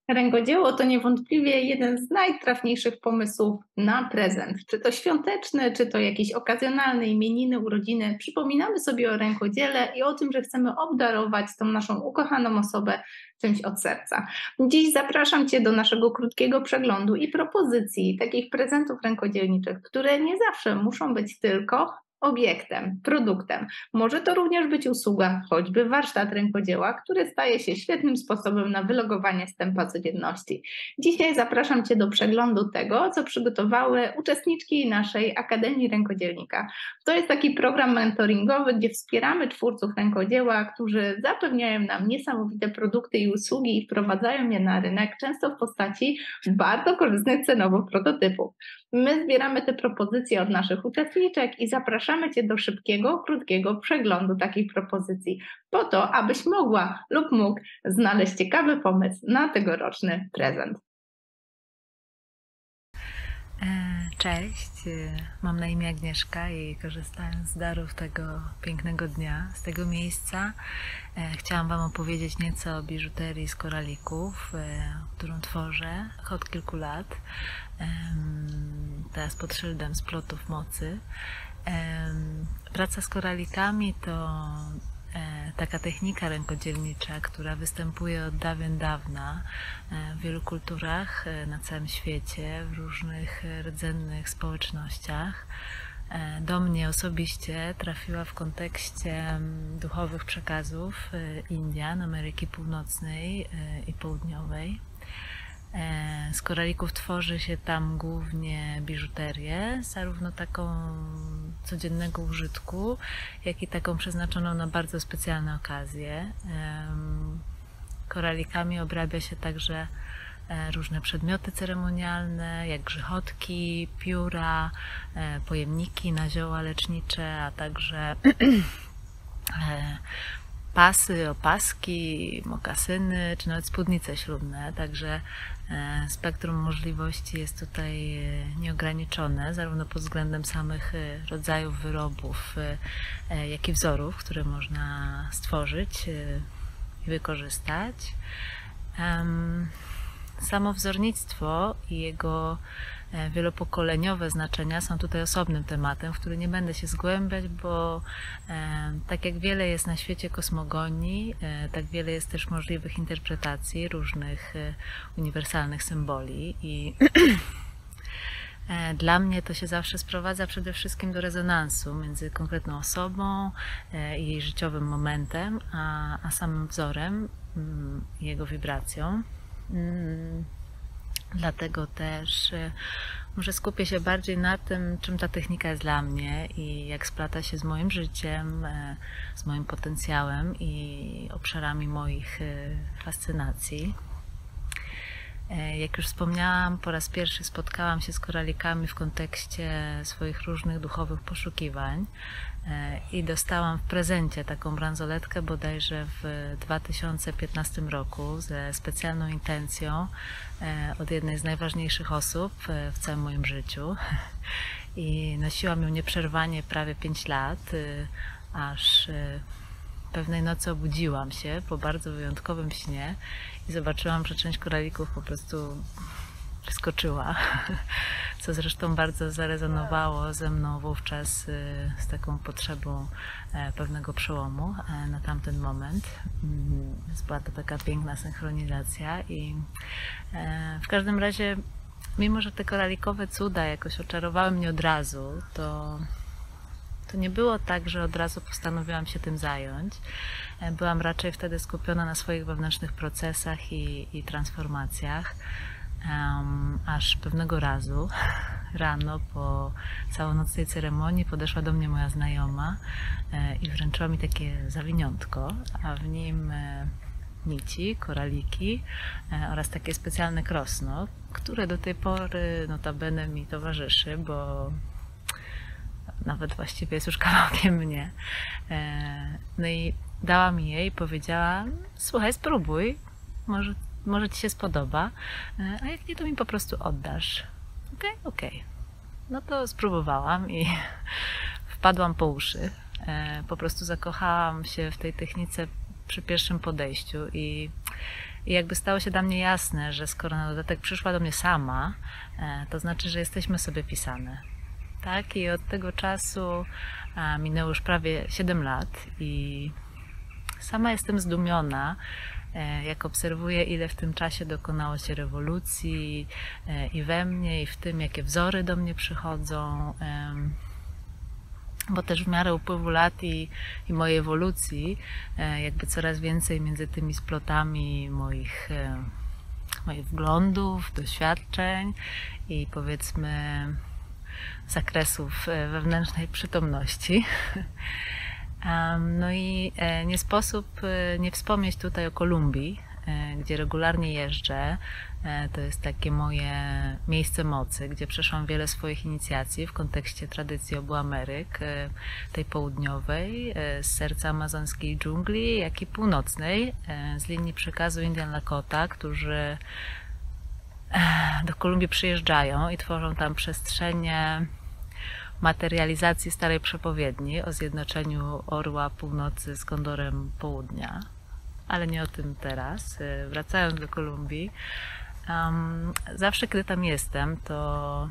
Rękodzieło to niewątpliwie jeden z najtrafniejszych pomysłów na prezent. Czy to świąteczny, czy to jakiś okazjonalny, imieniny, urodziny. Przypominamy sobie o rękodziele i o tym, że chcemy obdarować tą naszą ukochaną osobę czymś od serca. Dziś zapraszam Cię do naszego krótkiego przeglądu i propozycji takich prezentów rękodzielniczych, które nie zawsze muszą być tylko obiektem, produktem. Może to również być usługa, choćby warsztat rękodzieła, który staje się świetnym sposobem na wylogowanie z tempa codzienności. Dzisiaj zapraszam Cię do przeglądu tego, co przygotowały uczestniczki naszej Akademii Rękodzielnika. To jest taki program mentoringowy, gdzie wspieramy twórców rękodzieła, którzy zapewniają nam niesamowite produkty i usługi i wprowadzają je na rynek, często w postaci bardzo korzystnych cenowo prototypów. My zbieramy te propozycje od naszych uczestniczek i zapraszamy Cię do szybkiego, krótkiego przeglądu takich propozycji, po to, abyś mogła lub mógł znaleźć ciekawy pomysł na tegoroczny prezent. Cześć, mam na imię Agnieszka i korzystając z darów tego pięknego dnia, z tego miejsca, chciałam Wam opowiedzieć nieco o biżuterii z koralików, którą tworzę od kilku lat, teraz pod szyldem Splotów Mocy. Praca z koralikami to taka technika rękodzielnicza, która występuje od dawien dawna w wielu kulturach na całym świecie, w różnych rdzennych społecznościach. Do mnie osobiście trafiła w kontekście duchowych przekazów Indian, Ameryki Północnej i Południowej. Z koralików tworzy się tam głównie biżuterię, zarówno taką codziennego użytku, jak i taką przeznaczoną na bardzo specjalne okazje. Koralikami obrabia się także różne przedmioty ceremonialne, jak grzechotki, pióra, pojemniki na zioła lecznicze, a także pasy, opaski, mokasyny, czy nawet spódnice ślubne. Także spektrum możliwości jest tutaj nieograniczone, zarówno pod względem samych rodzajów wyrobów, jak i wzorów, które można stworzyć i wykorzystać. Samo wzornictwo i jego wielopokoleniowe znaczenia są tutaj osobnym tematem, w który nie będę się zgłębiać, bo tak jak wiele jest na świecie kosmogonii, tak wiele jest też możliwych interpretacji różnych uniwersalnych symboli i dla mnie to się zawsze sprowadza przede wszystkim do rezonansu między konkretną osobą i jej życiowym momentem, a samym wzorem i jego wibracją. Dlatego też może skupię się bardziej na tym, czym ta technika jest dla mnie i jak splata się z moim życiem, z moim potencjałem i obszarami moich fascynacji. Jak już wspomniałam, po raz pierwszy spotkałam się z koralikami w kontekście swoich różnych duchowych poszukiwań i dostałam w prezencie taką bransoletkę bodajże w 2015 roku ze specjalną intencją od jednej z najważniejszych osób w całym moim życiu i nosiłam ją nieprzerwanie prawie 5 lat, aż pewnej nocy obudziłam się po bardzo wyjątkowym śnie i zobaczyłam, że część koralików po prostu wyskoczyła, co zresztą bardzo zarezonowało ze mną wówczas z taką potrzebą pewnego przełomu na tamten moment. Była to taka piękna synchronizacja i w każdym razie, mimo że te koralikowe cuda jakoś oczarowały mnie od razu, to nie było tak, że od razu postanowiłam się tym zająć. Byłam raczej wtedy skupiona na swoich wewnętrznych procesach i transformacjach, aż pewnego razu rano po całonocnej ceremonii podeszła do mnie moja znajoma i wręczyła mi takie zawiniątko, a w nim nici, koraliki oraz takie specjalne krosno, które do tej pory notabene mi towarzyszy, bo nawet właściwie jest już kawałkiem mnie. No i dała mi je i powiedziała: słuchaj, spróbuj, może Ci się spodoba, a jak nie, to mi po prostu oddasz. Okej. No to spróbowałam i wpadłam po uszy. Po prostu zakochałam się w tej technice przy pierwszym podejściu i I jakby stało się dla mnie jasne, że skoro na dodatek przyszła do mnie sama, to znaczy, że jesteśmy sobie pisane. Tak? I od tego czasu minęło już prawie 7 lat i sama jestem zdumiona, jak obserwuję, ile w tym czasie dokonało się rewolucji i we mnie, i w tym, jakie wzory do mnie przychodzą. Bo też w miarę upływu lat i mojej ewolucji jakby coraz więcej między tymi splotami moich wglądów, doświadczeń i powiedzmy zakresów wewnętrznej przytomności. No i nie sposób nie wspomnieć tutaj o Kolumbii, gdzie regularnie jeżdżę. To jest takie moje miejsce mocy, gdzie przeszłam wiele swoich inicjacji w kontekście tradycji obu Ameryk, tej południowej, z serca amazońskiej dżungli, jak i północnej, z linii przekazu Indian Lakota, którzy do Kolumbii przyjeżdżają i tworzą tam przestrzenie materializacji starej przepowiedni o zjednoczeniu orła północy z kondorem południa. Ale nie o tym teraz. Wracając do Kolumbii, zawsze kiedy tam jestem, to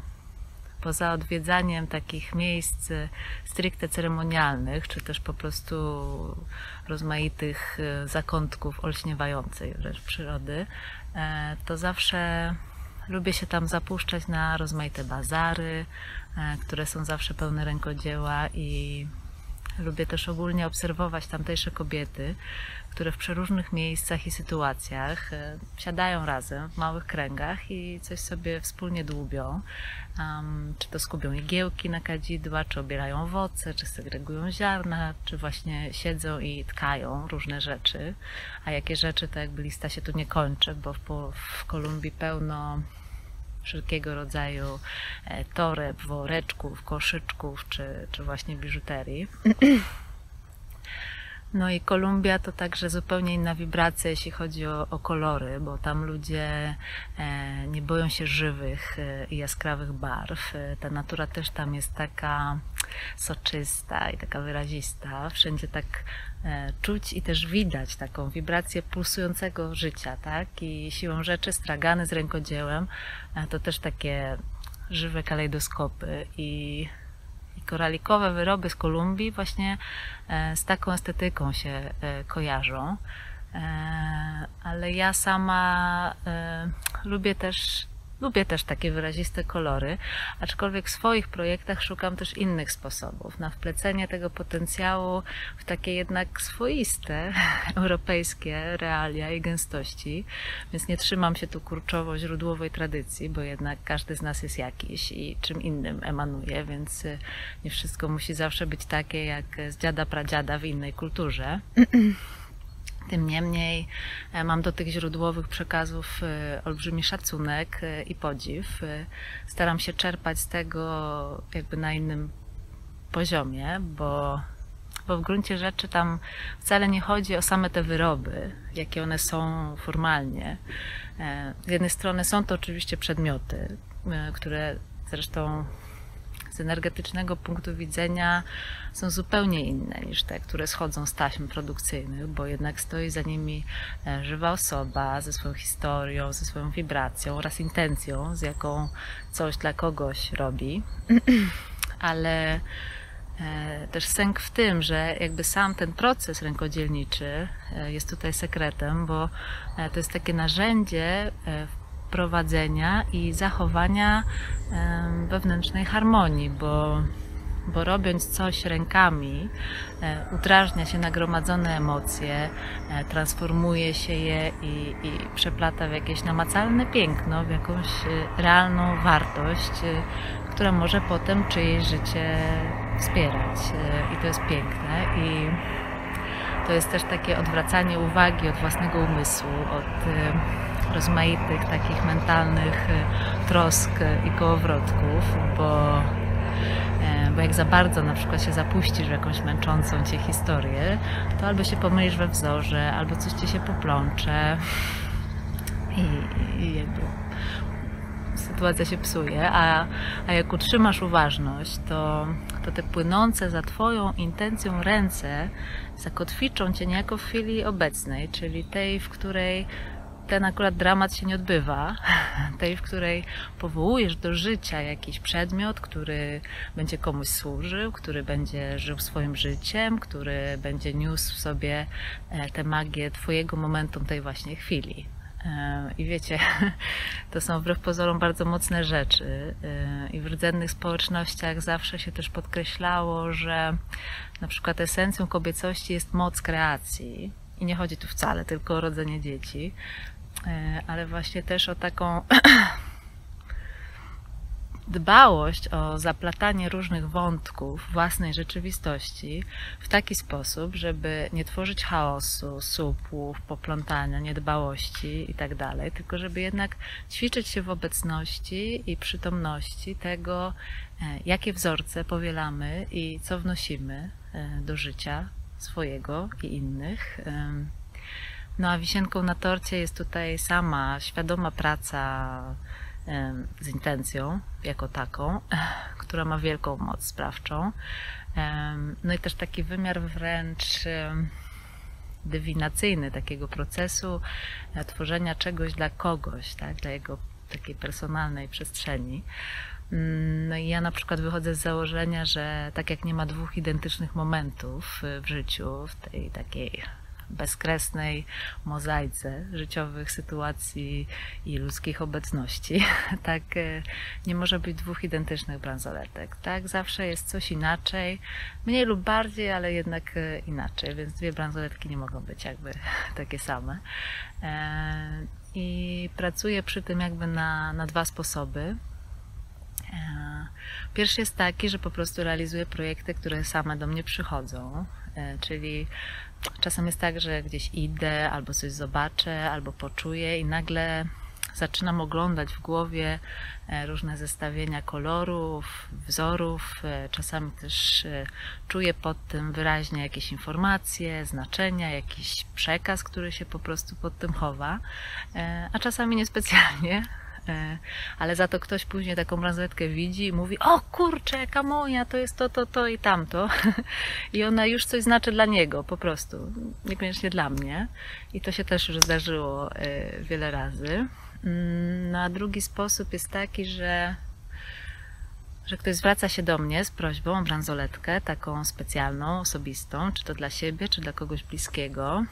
poza odwiedzaniem takich miejsc stricte ceremonialnych, czy też po prostu rozmaitych zakątków olśniewającej wręcz przyrody, to zawsze lubię się tam zapuszczać na rozmaite bazary, które są zawsze pełne rękodzieła i lubię też ogólnie obserwować tamtejsze kobiety, które w przeróżnych miejscach i sytuacjach siadają razem w małych kręgach i coś sobie wspólnie dłubią. Czy to skubią igiełki na kadzidła, czy obierają owoce, czy segregują ziarna, czy właśnie siedzą i tkają różne rzeczy. A jakie rzeczy, to jakby lista się tu nie kończy, bo w Kolumbii pełno wszelkiego rodzaju toreb, woreczków, koszyczków, czy właśnie biżuterii. No i Kolumbia to także zupełnie inna wibracja, jeśli chodzi o kolory, bo tam ludzie nie boją się żywych i jaskrawych barw. Ta natura też tam jest taka soczysta i taka wyrazista. Wszędzie tak czuć i też widać taką wibrację pulsującego życia, tak? I siłą rzeczy stragany z rękodziełem to też takie żywe kalejdoskopy i koralikowe wyroby z Kolumbii właśnie z taką estetyką się kojarzą. Ale ja sama lubię też takie wyraziste kolory, aczkolwiek w swoich projektach szukam też innych sposobów na wplecenie tego potencjału w takie jednak swoiste europejskie realia i gęstości, więc nie trzymam się tu kurczowo źródłowej tradycji, bo jednak każdy z nas jest jakiś i czym innym emanuje, więc nie wszystko musi zawsze być takie jak z dziada pradziada w innej kulturze. Tym niemniej mam do tych źródłowych przekazów olbrzymi szacunek i podziw. Staram się czerpać z tego jakby na innym poziomie, bo w gruncie rzeczy tam wcale nie chodzi o same te wyroby, jakie one są formalnie. Z jednej strony są to oczywiście przedmioty, które zresztą z energetycznego punktu widzenia są zupełnie inne niż te, które schodzą z taśm produkcyjnych, bo jednak stoi za nimi żywa osoba ze swoją historią, ze swoją wibracją oraz intencją, z jaką coś dla kogoś robi. Ale też sęk w tym, że jakby sam ten proces rękodzielniczy jest tutaj sekretem, bo to jest takie narzędzie prowadzenia i zachowania wewnętrznej harmonii, bo robiąc coś rękami udrażnia się nagromadzone emocje, transformuje się je i przeplata w jakieś namacalne piękno, w jakąś realną wartość, która może potem czyjeś życie wspierać. I to jest piękne. I to jest też takie odwracanie uwagi od własnego umysłu, od rozmaitych takich mentalnych trosk i kołowrotków, bo jak za bardzo na przykład się zapuścisz w jakąś męczącą cię historię, to albo się pomylisz we wzorze, albo coś ci się poplącze i jakby sytuacja się psuje, a jak utrzymasz uważność, to te płynące za twoją intencją ręce zakotwiczą cię niejako w chwili obecnej, czyli tej, w której ten akurat dramat się nie odbywa, tej, w której powołujesz do życia jakiś przedmiot, który będzie komuś służył, który będzie żył swoim życiem, który będzie niósł w sobie tę magię twojego momentum, tej właśnie chwili. I wiecie, to są wbrew pozorom bardzo mocne rzeczy i w rdzennych społecznościach zawsze się też podkreślało, że na przykład esencją kobiecości jest moc kreacji i nie chodzi tu wcale tylko o rodzenie dzieci, ale właśnie też o taką dbałość o zaplatanie różnych wątków własnej rzeczywistości w taki sposób, żeby nie tworzyć chaosu, supłów, poplątania, niedbałości itd., tylko żeby jednak ćwiczyć się w obecności i przytomności tego, jakie wzorce powielamy i co wnosimy do życia swojego i innych. No a wisienką na torcie jest tutaj sama świadoma praca z intencją jako taką, która ma wielką moc sprawczą. No i też taki wymiar wręcz dywinacyjny takiego procesu tworzenia czegoś dla kogoś, tak? Dla jego takiej personalnej przestrzeni. No i ja na przykład wychodzę z założenia, że tak jak nie ma dwóch identycznych momentów w życiu, w tej takiej bezkresnej mozaice życiowych sytuacji i ludzkich obecności, tak nie może być dwóch identycznych bransoletek, tak? Zawsze jest coś inaczej, mniej lub bardziej, ale jednak inaczej, więc dwie bransoletki nie mogą być jakby takie same. I pracuję przy tym jakby na dwa sposoby. Pierwszy jest taki, że po prostu realizuję projekty, które same do mnie przychodzą, czyli czasem jest tak, że gdzieś idę, albo coś zobaczę, albo poczuję i nagle zaczynam oglądać w głowie różne zestawienia kolorów, wzorów. Czasami też czuję pod tym wyraźnie jakieś informacje, znaczenia, jakiś przekaz, który się po prostu pod tym chowa, a czasami niespecjalnie. Ale za to ktoś później taką bransoletkę widzi i mówi: o kurczę, jaka moja, to jest to i tamto. I ona już coś znaczy dla niego, po prostu, niekoniecznie dla mnie. I to się też już zdarzyło wiele razy. No a drugi sposób jest taki, że ktoś zwraca się do mnie z prośbą o bransoletkę, taką specjalną, osobistą, czy to dla siebie, czy dla kogoś bliskiego.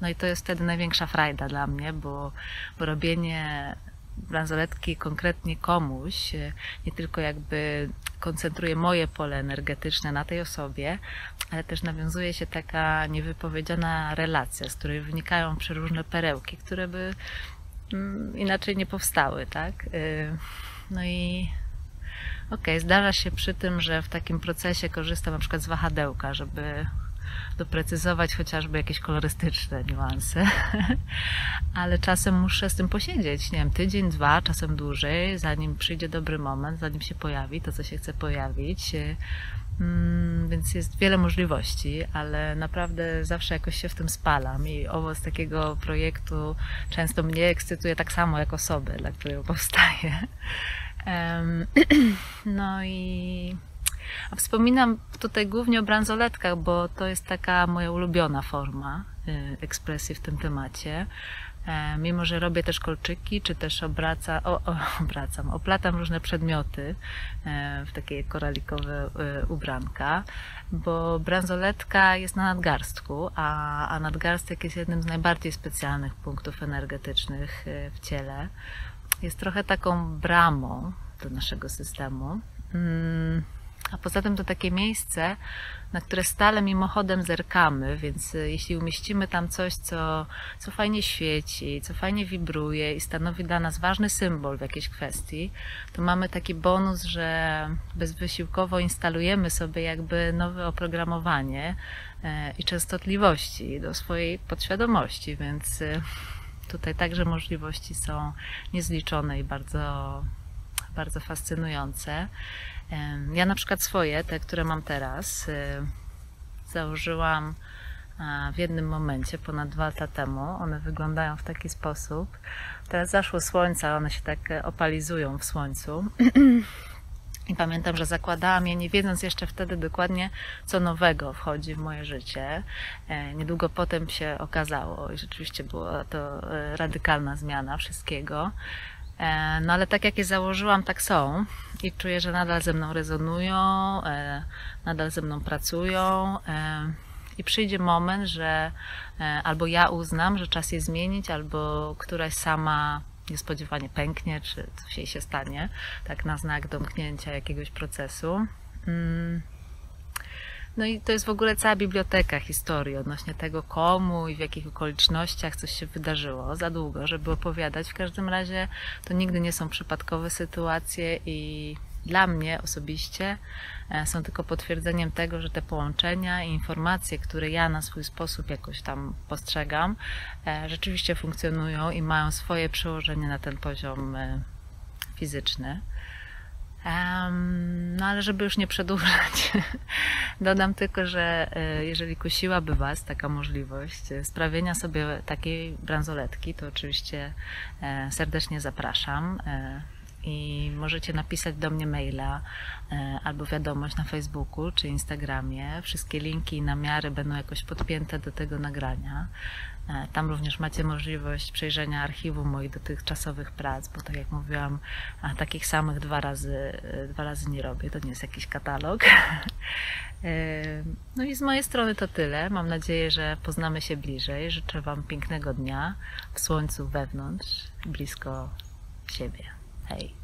No i to jest wtedy największa frajda dla mnie, bo robienie bransoletki konkretnie komuś nie tylko jakby koncentruje moje pole energetyczne na tej osobie, ale też nawiązuje się taka niewypowiedziana relacja, z której wynikają przeróżne perełki, które by inaczej nie powstały, tak? No i zdarza się przy tym, że w takim procesie korzystam na przykład z wahadełka, żeby doprecyzować chociażby jakieś kolorystyczne niuanse, ale czasem muszę z tym posiedzieć, nie wiem, tydzień, dwa, czasem dłużej, zanim przyjdzie dobry moment, zanim się pojawi to, co się chce pojawić, więc jest wiele możliwości, ale naprawdę zawsze jakoś się w tym spalam i owoc takiego projektu często mnie ekscytuje tak samo jak osobę, dla której powstaje. No i wspominam tutaj głównie o bransoletkach, bo to jest taka moja ulubiona forma ekspresji w tym temacie. Mimo że robię też kolczyki, czy też oplatam różne przedmioty w takie koralikowe ubranka, bo bransoletka jest na nadgarstku, a nadgarstek jest jednym z najbardziej specjalnych punktów energetycznych w ciele. Jest trochę taką bramą do naszego systemu. A poza tym to takie miejsce, na które stale mimochodem zerkamy, więc jeśli umieścimy tam coś, co fajnie świeci, co fajnie wibruje i stanowi dla nas ważny symbol w jakiejś kwestii, to mamy taki bonus, że bezwysiłkowo instalujemy sobie jakby nowe oprogramowanie i częstotliwości do swojej podświadomości, więc tutaj także możliwości są niezliczone i bardzo, bardzo fascynujące. Ja na przykład swoje, te, które mam teraz, założyłam w jednym momencie, ponad 2 lata temu. One wyglądają w taki sposób. Teraz zaszło słońce, one się tak opalizują w słońcu. I pamiętam, że zakładałam je, nie wiedząc jeszcze wtedy dokładnie, co nowego wchodzi w moje życie. Niedługo potem się okazało i rzeczywiście była to radykalna zmiana wszystkiego. No ale tak jak je założyłam, tak są i czuję, że nadal ze mną rezonują, nadal ze mną pracują i przyjdzie moment, że albo ja uznam, że czas je zmienić, albo któraś sama niespodziewanie pęknie, czy coś jej się stanie, tak na znak domknięcia jakiegoś procesu. No i to jest w ogóle cała biblioteka historii odnośnie tego, komu i w jakich okolicznościach coś się wydarzyło. Za długo, żeby opowiadać. W każdym razie to nigdy nie są przypadkowe sytuacje i dla mnie osobiście są tylko potwierdzeniem tego, że te połączenia i informacje, które ja na swój sposób jakoś tam postrzegam, rzeczywiście funkcjonują i mają swoje przełożenie na ten poziom fizyczny. No ale żeby już nie przedłużać, dodam tylko, że jeżeli kusiłaby Was taka możliwość sprawienia sobie takiej bransoletki, to oczywiście serdecznie zapraszam i możecie napisać do mnie maila albo wiadomość na Facebooku czy Instagramie. Wszystkie linki i namiary będą jakoś podpięte do tego nagrania. Tam również macie możliwość przejrzenia archiwum moich dotychczasowych prac, bo tak jak mówiłam, takich samych dwa razy nie robię, to nie jest jakiś katalog. No i z mojej strony to tyle. Mam nadzieję, że poznamy się bliżej. Życzę Wam pięknego dnia w słońcu wewnątrz, blisko siebie. Hej!